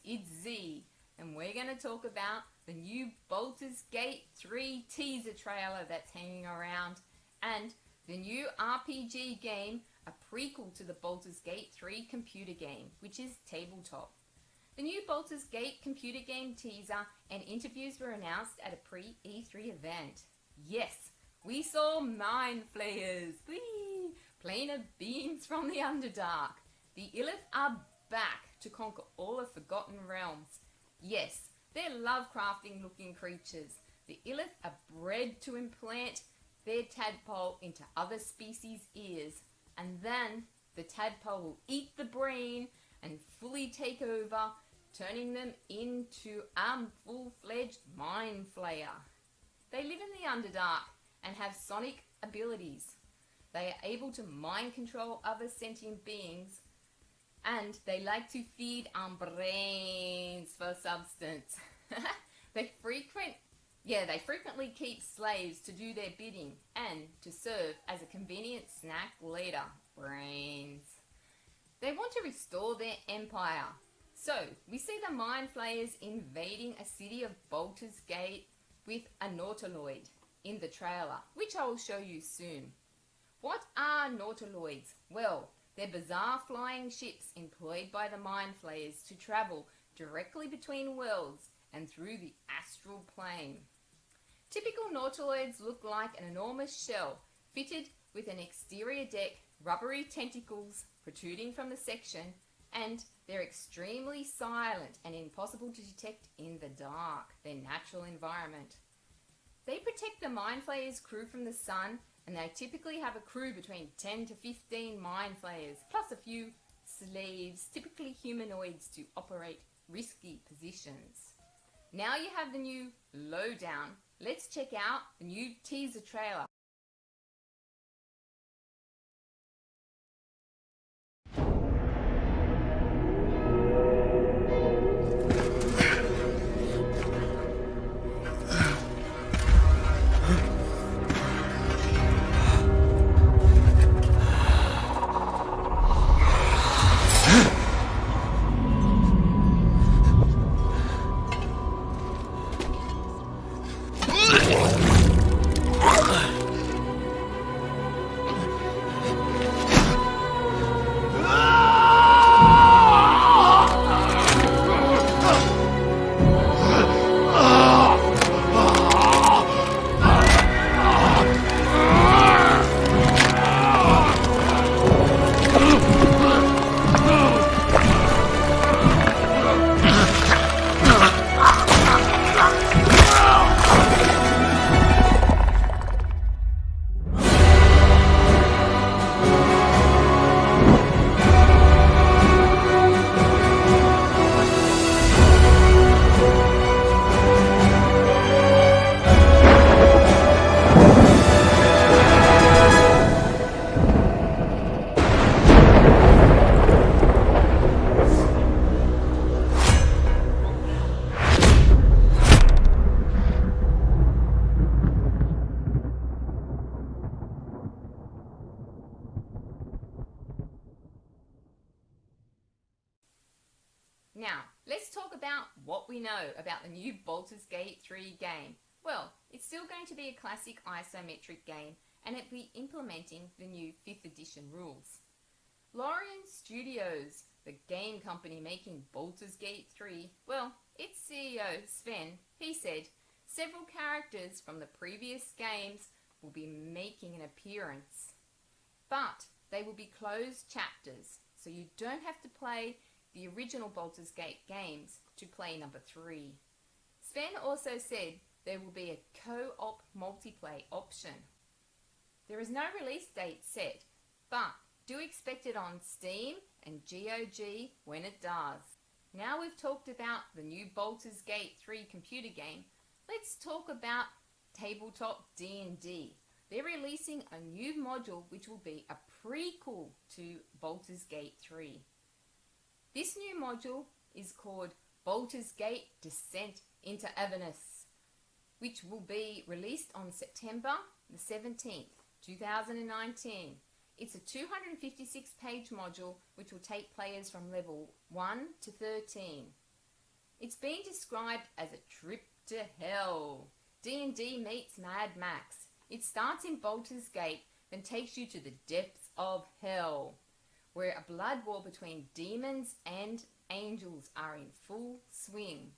it's Z, and we're going to talk about the new Baldur's Gate 3 teaser trailer that's hanging around, and the new RPG game, a prequel to the Baldur's Gate 3 computer game, which is Tabletop. The new Baldur's Gate computer game teaser and interviews were announced at a pre-E3 event. Yes, we saw Mind Flayers, planar beings from the Underdark. The Illith are back to conquer all the Forgotten Realms. Yes, they're Lovecrafting looking creatures. The Illith are bred to implant their tadpole into other species' ears, and then the tadpole will eat the brain and fully take over, turning them into a full-fledged mind flayer. They live in the Underdark and have sonic abilities. They are able to mind control other sentient beings, and they like to feed on brains for substance. They frequently keep slaves to do their bidding and to serve as a convenient snack later. Brains. They want to restore their empire. So, we see the Mind Flayers invading a city of Baldur's Gate with a Nautiloid in the trailer, which I will show you soon. What are Nautiloids? Well, they're bizarre flying ships employed by the Mind Flayers to travel directly between worlds and through the astral plane. Typical Nautiloids look like an enormous shell fitted with an exterior deck, rubbery tentacles protruding from the section, and they're extremely silent and impossible to detect in the dark, their natural environment. They protect the Mind Flayers crew from the sun, and they typically have a crew between 10 to 15 Mind Flayers, plus a few slaves, typically humanoids, to operate risky positions. Now you have the new lowdown. Let's check out the new teaser trailer. Now, let's talk about what we know about the new Baldur's Gate 3 game. Well, it's still going to be a classic isometric game, and it'll be implementing the new 5th edition rules. Lorien Studios, the game company making Baldur's Gate 3, well, its CEO, Sven, he said several characters from the previous games will be making an appearance. But they will be closed chapters, so you don't have to play the original Baldur's Gate games to play number 3. Sven also said there will be a co-op multiplayer option. There is no release date set, but do expect it on Steam and GOG when it does. Now we've talked about the new Baldur's Gate 3 computer game, let's talk about Tabletop D&D. They're releasing a new module which will be a prequel to Baldur's Gate 3. This new module is called Baldur's Gate Descent into Avernus, which will be released on September the 17th, 2019. It's a 256-page module which will take players from level 1 to 13. It's been described as a trip to hell. D&D meets Mad Max. It starts in Baldur's Gate, then takes you to the depths of hell, where a blood war between demons and angels are in full swing.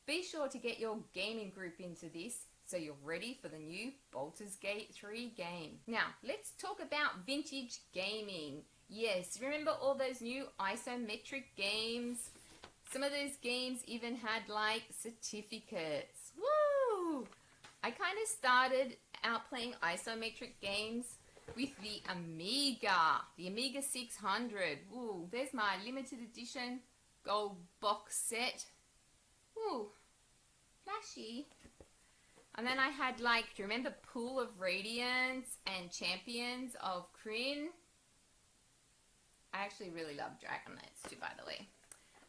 Be sure to get your gaming group into this so you're ready for the new Baldur's Gate 3 game. Now, let's talk about vintage gaming. Yes, remember all those new isometric games? Some of those games even had like certificates. Woo! I kind of started out playing isometric games with the Amiga 600. Ooh, there's my limited edition gold box set. Ooh, flashy. And then I had like, do you remember Pool of Radiance and Champions of Kryn? I actually really love Dragon Knights too, by the way.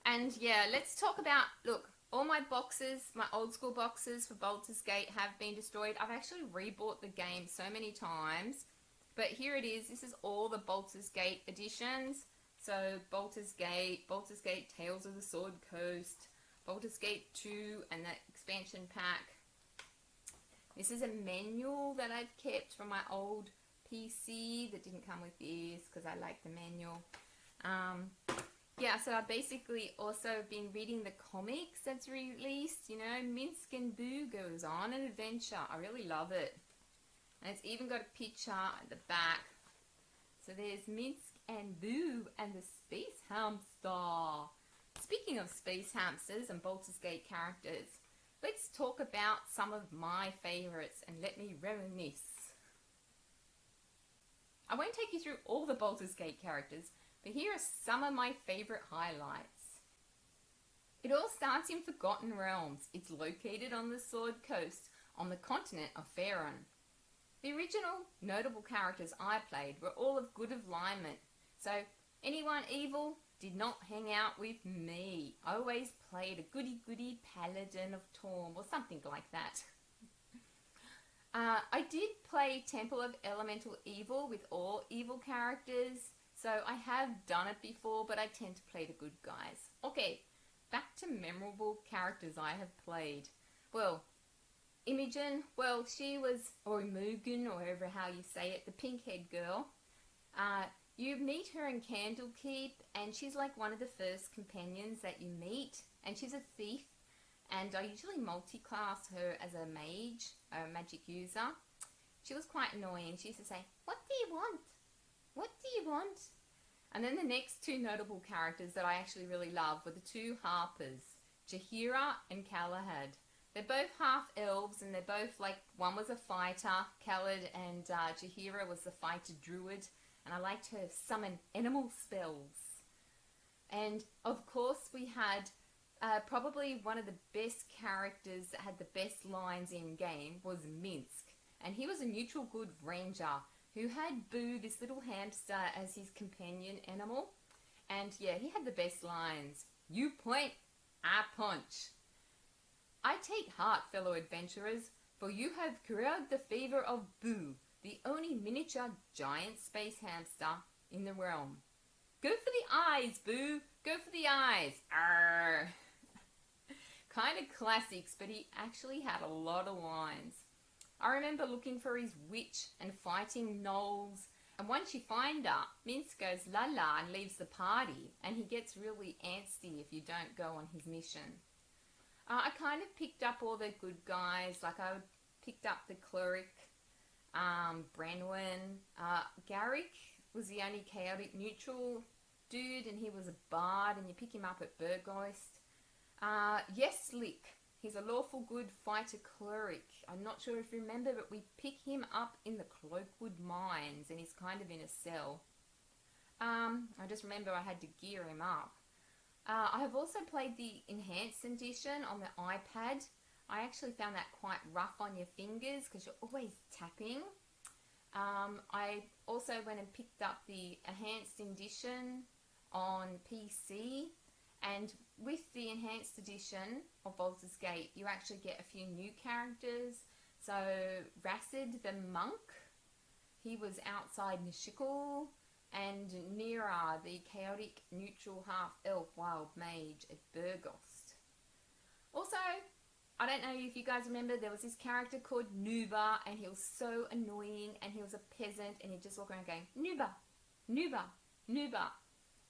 And yeah, let's talk about, look, all my boxes, my old school boxes for Baldur's Gate have been destroyed. I've actually rebought the game so many times. But here it is. This is all the Baldur's Gate editions. So Baldur's Gate Tales of the Sword Coast, Baldur's Gate 2 and that expansion pack. This is a manual that I've kept from my old PC that didn't come with this because I like the manual. Yeah, so I've basically also been reading the comics that's released. You know, Minsk and Boo goes on an adventure. I really love it. And it's even got a picture at the back. So there's Minsk and Boo and the Space Hamster. Speaking of space hamsters and Baldur's Gate characters, let's talk about some of my favourites and let me reminisce. I won't take you through all the Baldur's Gate characters, but here are some of my favourite highlights. It all starts in Forgotten Realms. It's located on the Sword Coast on the continent of Faerun. The original notable characters I played were all of good alignment, so anyone evil did not hang out with me. I always played a goody-goody paladin of Torm or something like that. I did play Temple of Elemental Evil with all evil characters, so I have done it before, but I tend to play the good guys. Okay, back to memorable characters I have played. Well, Imogen, well, she was, or Imogen, or however how you say it, the pink-haired girl. You meet her in Candlekeep, and she's like one of the first companions that you meet, and she's a thief, and I usually multi-class her as a mage, a magic user. She was quite annoying. She used to say, "What do you want? What do you want?" And then the next two notable characters that I actually really love were the two Harpers, Jaheira and Galahad. They're both half-elves, and they're both like, one was a fighter, Khaled, and Jaheira was the fighter druid, and I liked her summon animal spells. And of course we had probably one of the best characters that had the best lines in game was Minsk, and he was a neutral good ranger who had Boo, this little hamster, as his companion animal. And yeah, he had the best lines. "You point, I punch. I take heart, fellow adventurers, for you have cured the fever of Boo, the only miniature giant space hamster in the realm. Go for the eyes, Boo! Go for the eyes! Arr!" Kind of classics, but he actually had a lot of lines. I remember looking for his witch and fighting gnolls, and once you find her, Minsk goes la la and leaves the party, and he gets really antsy if you don't go on his mission. I kind of picked up all the good guys, like I picked up the cleric, Branwen. Garrick was the only chaotic neutral dude, and he was a bard, and you pick him up at Burgoyst. Yeslik, he's a lawful good fighter cleric. I'm not sure if you remember, but we pick him up in the Cloakwood Mines, and he's kind of in a cell. I just remember I had to gear him up. I have also played the Enhanced Edition on the iPad. I actually found that quite rough on your fingers because you're always tapping. I also went and picked up the Enhanced Edition on PC, and with the Enhanced Edition of Baldur's Gate, you actually get a few new characters. So Racid the monk, he was outside Nishikal, and Nira, the chaotic neutral half-elf wild mage at Burgost. Also, I don't know if you guys remember, there was this character called Nuba, and he was so annoying, and he was a peasant, and he'd just walk around going, Nuba, Nuba, Nuba.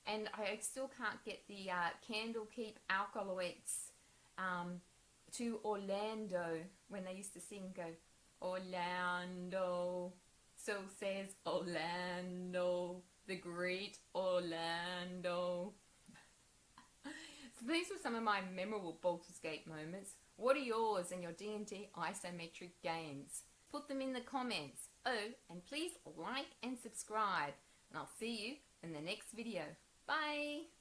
And I still can't get the Candlekeep alkaloids to Orlando when they used to sing, go, Orlando, so says Orlando, the great Orlando. So these were some of my memorable Baldur's Gate moments. What are yours in your D&D isometric games? Put them in the comments. Oh, and please like and subscribe. And I'll see you in the next video. Bye!